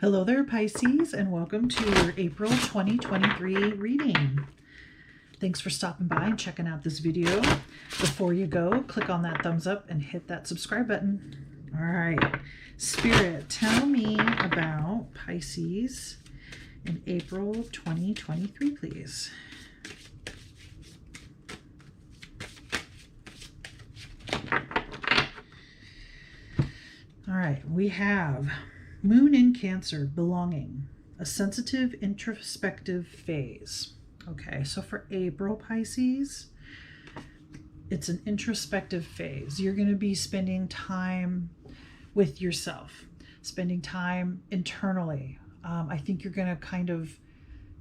Hello there, Pisces, and welcome to your April 2023 reading. Thanks for stopping by and checking out this video. Before you go, click on that thumbs up and hit that subscribe button. All right, Spirit, tell me about Pisces in April 2023, please. All right, we have Moon in Cancer, belonging, a sensitive, introspective phase. Okay, so for April, Pisces, it's an introspective phase. You're going to be spending time with yourself, spending time internally. I think you're going to kind of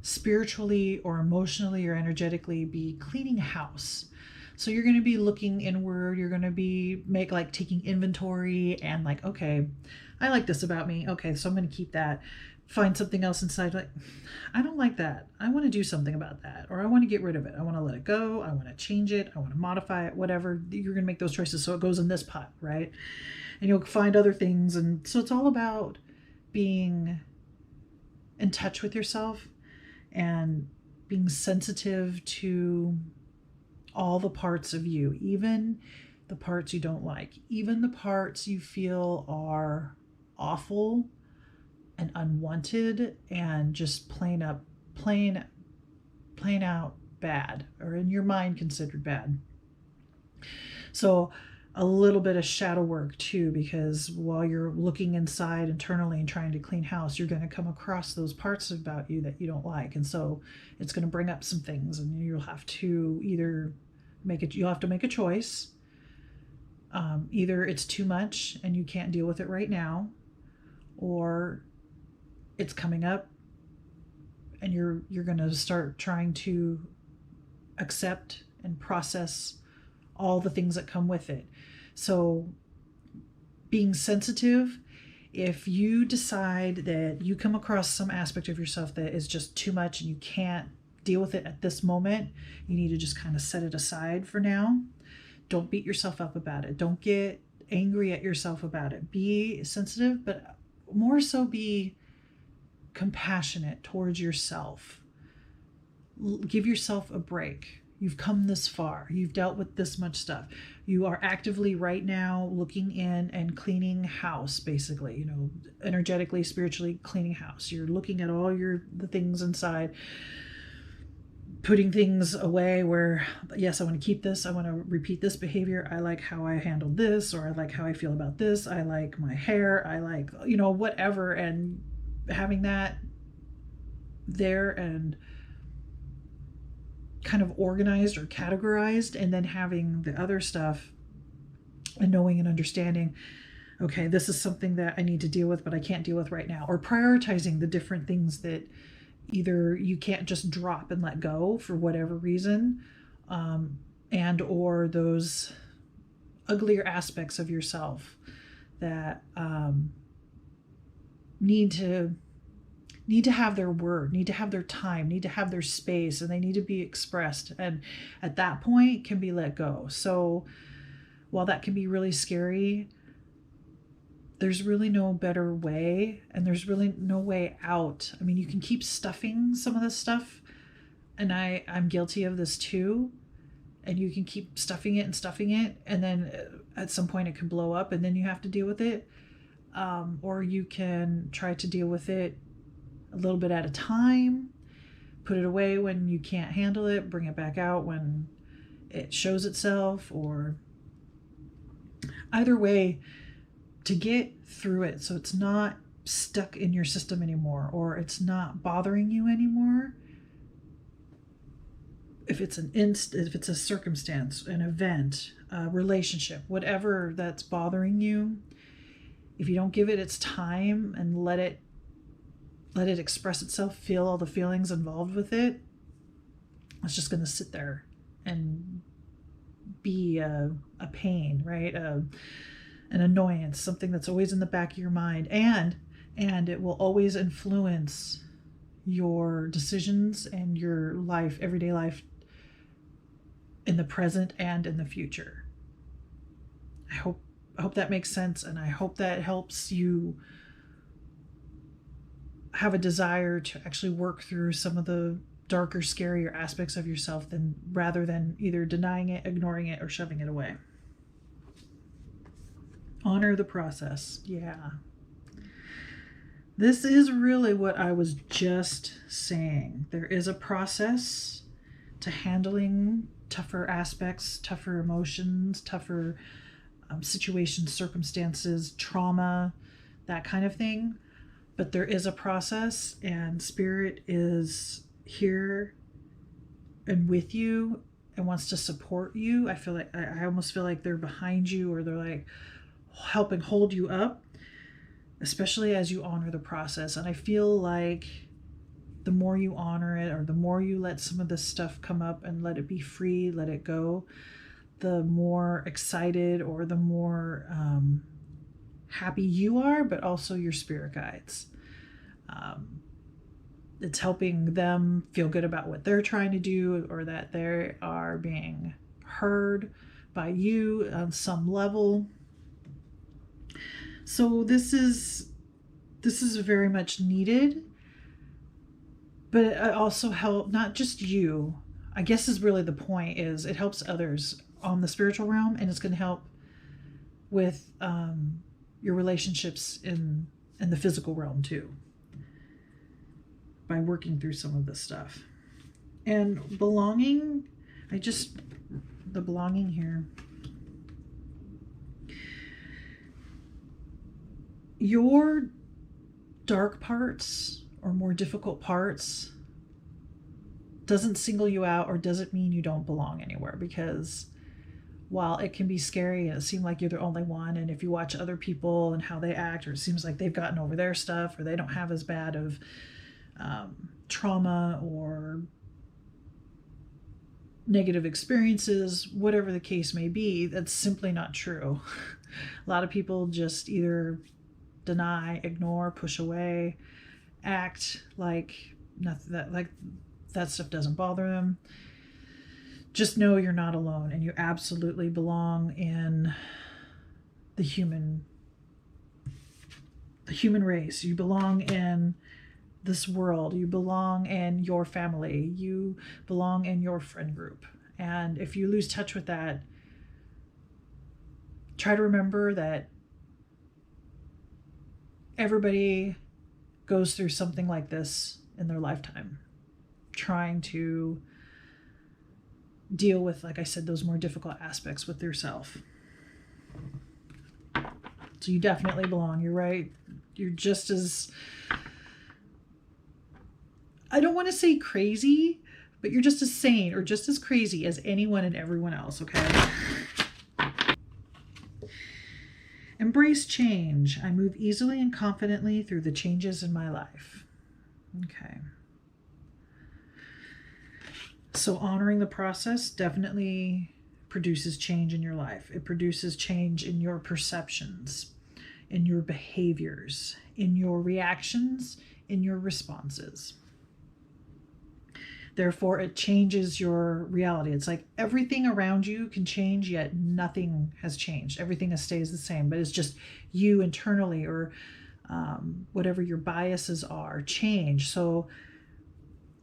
spiritually or emotionally or energetically be cleaning house. So you're going to be looking inward. You're going to be taking inventory and okay, I like this about me. Okay, so I'm going to keep that. Find something else inside. I don't like that. I want to do something about that, or I want to get rid of it. I want to let it go. I want to change it. I want to modify it, whatever. You're going to make those choices. So it goes in this pot, right? And you'll find other things. And so it's all about being in touch with yourself and being sensitive to all the parts of you, even the parts you don't like, even the parts you feel are awful and unwanted and just plain out bad, or in your mind considered bad. So a little bit of shadow work too, because while you're looking inside internally and trying to clean house, you're going to come across those parts about you that you don't like. And so it's going to bring up some things, and you'll have to you'll have to make a choice. Either it's too much and you can't deal with it right now, or it's coming up and you're going to start trying to accept and process all the things that come with it. So being sensitive, if you decide that you come across some aspect of yourself that is just too much and you can't deal with it at this moment, you need to just kind of set it aside for now. Don't beat yourself up about it. Don't get angry at yourself about it. Be sensitive, but more so be compassionate towards yourself. Give yourself a break. You've come this far. You've dealt with this much stuff. You are actively right now looking in and cleaning house, basically, energetically, spiritually cleaning house. You're looking at all the things inside, putting things away where, yes, I want to keep this. I want to repeat this behavior. I like how I handled this, or I like how I feel about this. I like my hair. I like, whatever. And having that there and kind of organized or categorized, and then having the other stuff and knowing and understanding, okay, this is something that I need to deal with, but I can't deal with right now. Or prioritizing the different things that either you can't just drop and let go for whatever reason, and or those uglier aspects of yourself that need to have their word, need to have their time, need to have their space, and they need to be expressed, and at that point can be let go. So while that can be really scary, there's really no better way, and there's really no way out. I mean, you can keep stuffing some of this stuff, and I'm guilty of this too, and you can keep stuffing it, and then at some point it can blow up, and then you have to deal with it, or you can try to deal with it a little bit at a time, put it away when you can't handle it, bring it back out when it shows itself, or either way, to get through it so it's not stuck in your system anymore, or it's not bothering you anymore. If it's if it's a circumstance, an event, a relationship, whatever that's bothering you, if you don't give it its time and let it express itself, feel all the feelings involved with it, it's just going to sit there and be a pain, right? An annoyance, something that's always in the back of your mind, and it will always influence your decisions and your life, everyday life, in the present and in the future. I hope that makes sense, and I hope that helps you have a desire to actually work through some of the darker, scarier aspects of yourself rather than either denying it, ignoring it, or shoving it away. Honor the process. Yeah. This is really what I was just saying. There is a process to handling tougher aspects, tougher emotions, tougher situations, circumstances, trauma, that kind of thing. But there is a process, and Spirit is here and with you and wants to support you. I almost feel like they're behind you, or they're like helping hold you up, especially as you honor the process. And I feel like the more you honor it, or the more you let some of this stuff come up and let it be free, let it go, the more excited, or the more happy you are, but also your spirit guides. It's helping them feel good about what they're trying to do, or that they are being heard by you on some level. So this is very much needed, but it also helps not just you. I guess is really the point, is it helps others on the spiritual realm, and it's going to help with your relationships in the physical realm too, by working through some of this stuff. And belonging, the belonging here. Your dark parts or more difficult parts doesn't single you out, or doesn't mean you don't belong anywhere, because while it can be scary and it seems like you're the only one, and if you watch other people and how they act, or it seems like they've gotten over their stuff, or they don't have as bad of trauma or negative experiences, whatever the case may be, that's simply not true. A lot of people just either deny, ignore, push away, act like nothing, that stuff doesn't bother them. Just know you're not alone, and you absolutely belong in the human race. You belong in this world. You belong in your family. You belong in your friend group. And if you lose touch with that, try to remember that everybody goes through something like this in their lifetime, trying to deal with, like I said, those more difficult aspects with yourself. So you definitely belong. You're right. You're just as, I don't want to say crazy, but you're just as sane or just as crazy as anyone and everyone else, okay? Embrace change. I move easily and confidently through the changes in my life. Okay. So honoring the process definitely produces change in your life. It produces change in your perceptions, in your behaviors, in your reactions, in your responses. Therefore, it changes your reality. It's like everything around you can change, yet nothing has changed. Everything stays the same, but it's just you internally, or whatever your biases are, change. So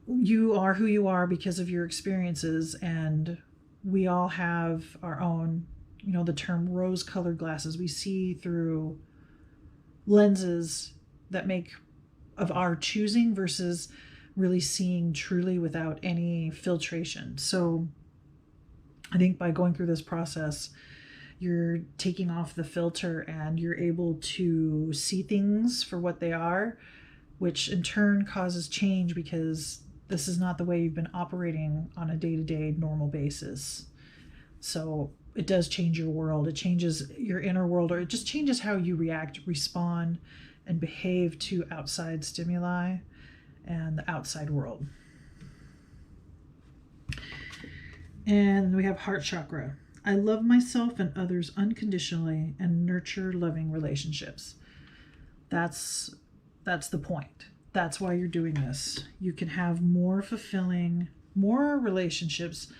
you are who you are because of your experiences, and we all have our own, the term rose-colored glasses. We see through lenses that make of our choosing versus really seeing truly without any filtration. So I think by going through this process, you're taking off the filter and you're able to see things for what they are, which in turn causes change, because this is not the way you've been operating on a day-to-day normal basis. So it does change your world. It changes your inner world, or it just changes how you react, respond, and behave to outside stimuli and the outside world. And we have heart chakra. I love myself and others unconditionally and nurture loving relationships. That's the point. That's why you're doing this. You can have more fulfilling, more relationships,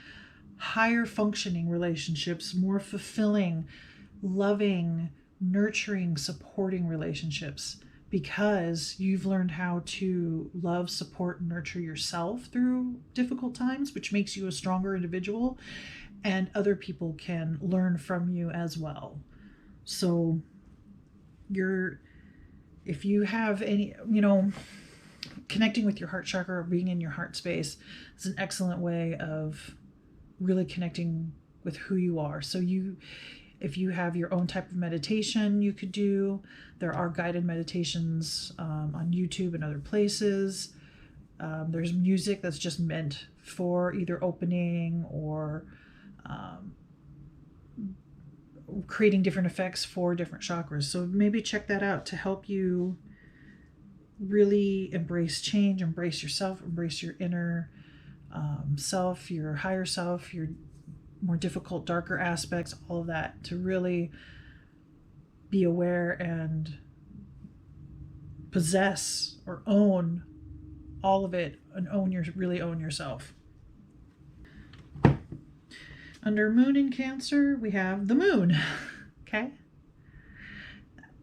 higher functioning relationships, more fulfilling, loving, nurturing, supporting relationships, because you've learned how to love, support, and nurture yourself through difficult times, which makes you a stronger individual, and other people can learn from you as well. So if you have any, connecting with your heart chakra or being in your heart space is an excellent way of really connecting with who you are. So if you have your own type of meditation you could do, there are guided meditations on YouTube and other places. There's music that's just meant for either opening or creating different effects for different chakras. So maybe check that out to help you really embrace change, embrace yourself, embrace your inner self, your higher self, your more difficult, darker aspects, all of that, to really be aware and possess or own all of it, and really own yourself. Under Moon in Cancer, we have the moon. Okay?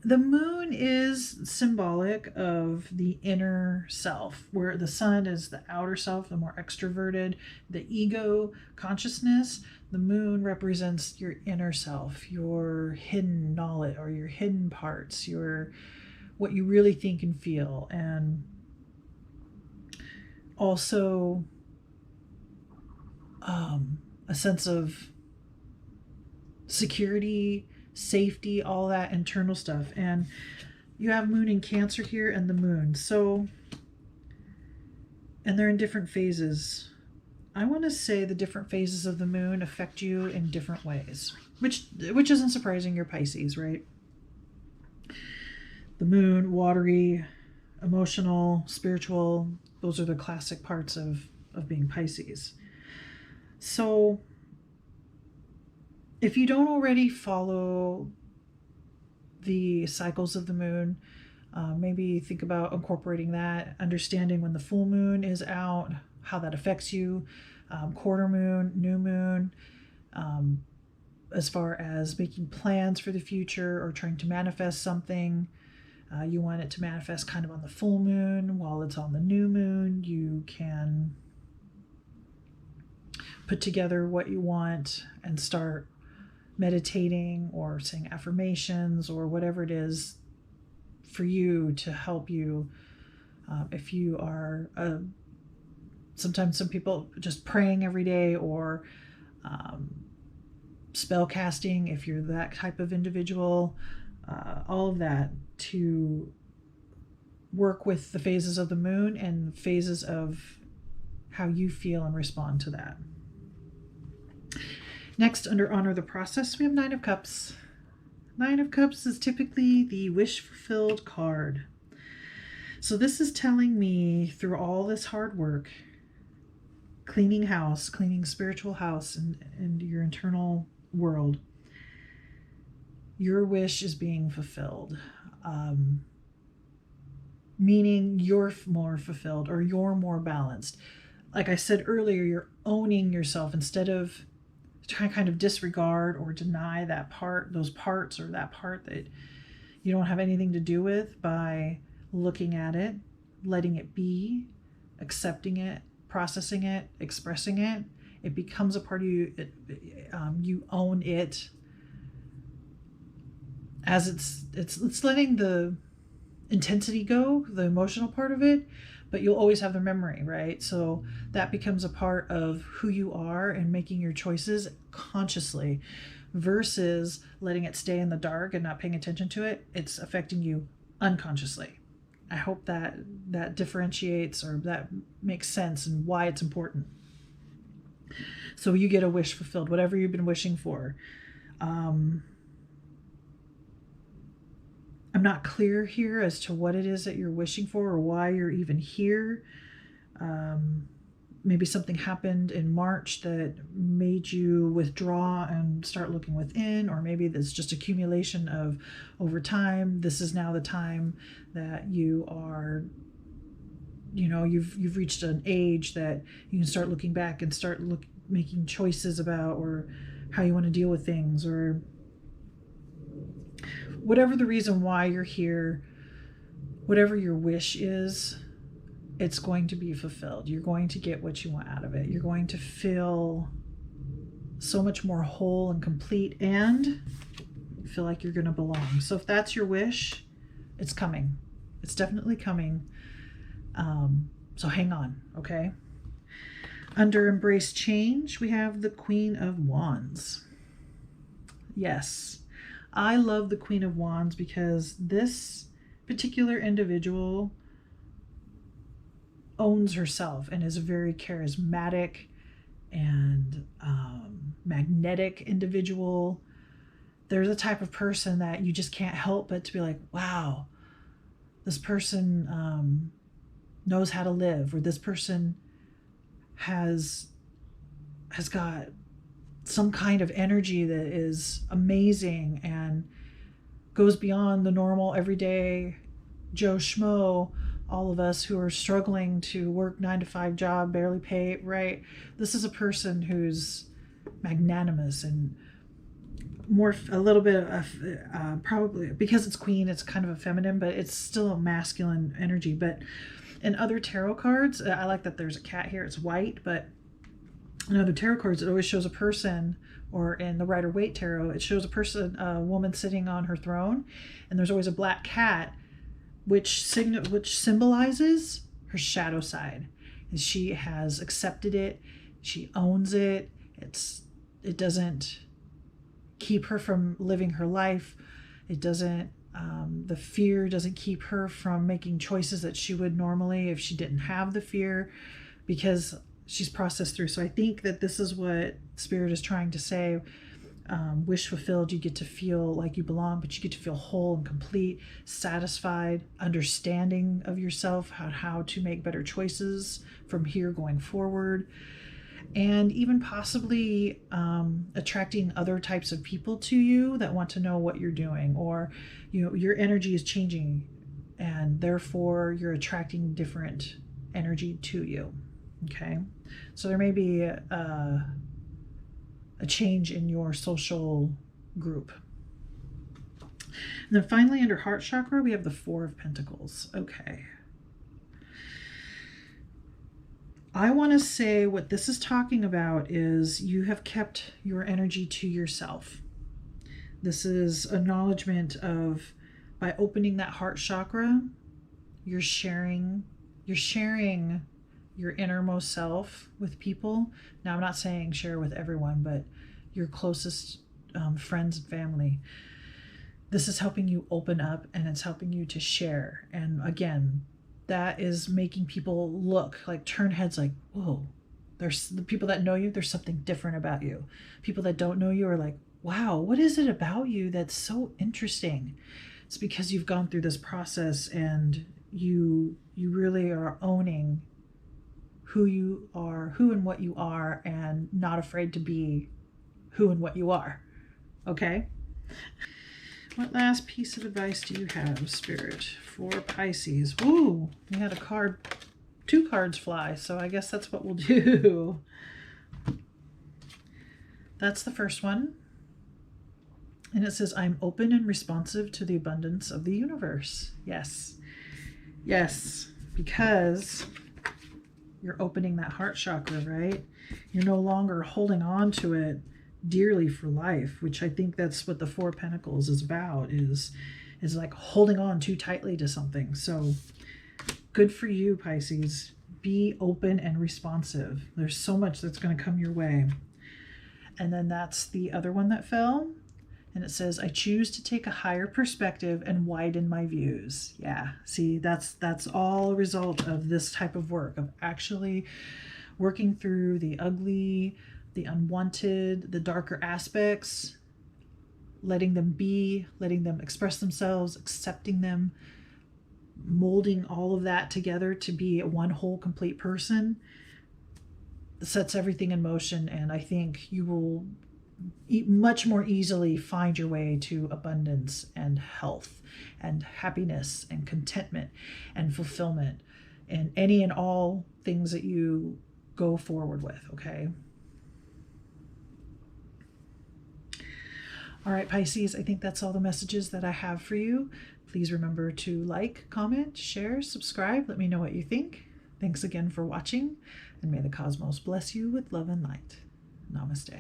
The moon is symbolic of the inner self, where the sun is the outer self, the more extroverted, the ego consciousness. The moon represents your inner self, your hidden knowledge or your hidden parts, what you really think and feel, and also a sense of security, safety, all that internal stuff. And you have Moon in Cancer here and the moon. So, and they're in different phases. I want to say the different phases of the moon affect you in different ways, which isn't surprising. You're Pisces, right? The moon, watery, emotional, spiritual, those are the classic parts of being Pisces. So if you don't already follow the cycles of the moon, maybe think about incorporating that, understanding when the full moon is out, how that affects you, quarter moon, new moon, as far as making plans for the future or trying to manifest something. You want it to manifest kind of on the full moon. While it's on the new moon, you can put together what you want and start meditating or saying affirmations or whatever it is for you to help you. If you are, sometimes some people just praying every day, or spell casting, if you're that type of individual, all of that to work with the phases of the moon and phases of how you feel and respond to that. Next, under Honor the Process, we have Nine of Cups. Nine of Cups is typically the wish fulfilled card. So this is telling me through all this hard work, cleaning house, cleaning spiritual house and your internal world, your wish is being fulfilled. Meaning you're more fulfilled or you're more balanced. Like I said earlier, you're owning yourself instead of trying to kind of disregard or deny that part, those parts, or that part that you don't have anything to do with, by looking at it, letting it be, accepting it, processing it, expressing it. It becomes a part of you. You own it. As it's letting the intensity go, the emotional part of it, but you'll always have the memory, right? So that becomes a part of who you are and making your choices consciously versus letting it stay in the dark and not paying attention to it. It's affecting you unconsciously. I hope that differentiates, or that makes sense, and why it's important. So you get a wish fulfilled, whatever you've been wishing for. I'm not clear here as to what it is that you're wishing for or why you're even here. Maybe something happened in March that made you withdraw and start looking within, or maybe there's just accumulation of over time. This is now the time that you are, you've reached an age that you can start looking back and start making choices about, or how you want to deal with things, or whatever the reason why you're here. whatever your wish is, it's going to be fulfilled. You're going to get what you want out of it. You're going to feel so much more whole and complete, and feel like you're going to belong. So if that's your wish, it's coming. It's definitely coming. So hang on, okay? Under embrace change, we have the Queen of Wands. Yes, I love the Queen of Wands because this particular individual owns herself and is a very charismatic and magnetic individual. They're the type of person that you just can't help but to be like, wow, this person knows how to live, or this person has got some kind of energy that is amazing and goes beyond the normal everyday Joe Schmo, all of us who are struggling to work 9-to-5 job, barely pay, right? This is a person who's magnanimous and more, a little bit of probably, because it's queen, it's kind of a feminine, but it's still a masculine energy. But in other tarot cards, I like that there's a cat here, it's white, but in other tarot cards, it always shows a person, or in the Rider-Waite tarot, it shows a person, a woman sitting on her throne, and there's always a black cat, which symbolizes her shadow side. And she has accepted it, she owns it. It doesn't keep her from living her life. It doesn't, the fear doesn't keep her from making choices that she would normally if she didn't have the fear, because she's processed through. So I think that this is what Spirit is trying to say. Wish fulfilled, you get to feel like you belong, but you get to feel whole and complete, satisfied, understanding of yourself, how to make better choices from here going forward, and even possibly attracting other types of people to you that want to know what you're doing, or your energy is changing and therefore you're attracting different energy to you. Okay, so there may be a change in your social group. And then finally, under heart chakra, we have the Four of Pentacles. Okay. I want to say what this is talking about is you have kept your energy to yourself. This is acknowledgement of, by opening that heart chakra, you're sharing your innermost self with people. Now, I'm not saying share with everyone, but your closest friends and family. This is helping you open up, and it's helping you to share. And again, that is making people look, like turn heads, like, whoa, there's the people that know you, there's something different about you. People that don't know you are like, wow, what is it about you that's so interesting? It's because you've gone through this process and you really are owning who you are, who and what you are, and not afraid to be who and what you are. Okay? What last piece of advice do you have, Spirit, for Pisces? Woo! We had two cards fly, so I guess that's what we'll do. That's the first one. And it says, I'm open and responsive to the abundance of the universe. Yes. Yes, because you're opening that heart chakra, right? You're no longer holding on to it dearly for life, which I think that's what the Four of Pentacles is about, is like holding on too tightly to something. So good for you, Pisces. Be open and responsive. There's so much that's going to come your way. And then that's the other one that fell. And it says, I choose to take a higher perspective and widen my views. Yeah, see, that's all a result of this type of work, of actually working through the ugly, the unwanted, the darker aspects, letting them be, letting them express themselves, accepting them, molding all of that together to be one whole, complete person. Sets everything in motion, and I think you will much more easily find your way to abundance and health and happiness and contentment and fulfillment and any and all things that you go forward with. Okay. All right, Pisces, I think that's all the messages that I have for you. Please remember to like, comment, share, subscribe. Let me know what you think. Thanks again for watching, and may the cosmos bless you with love and light. Namaste.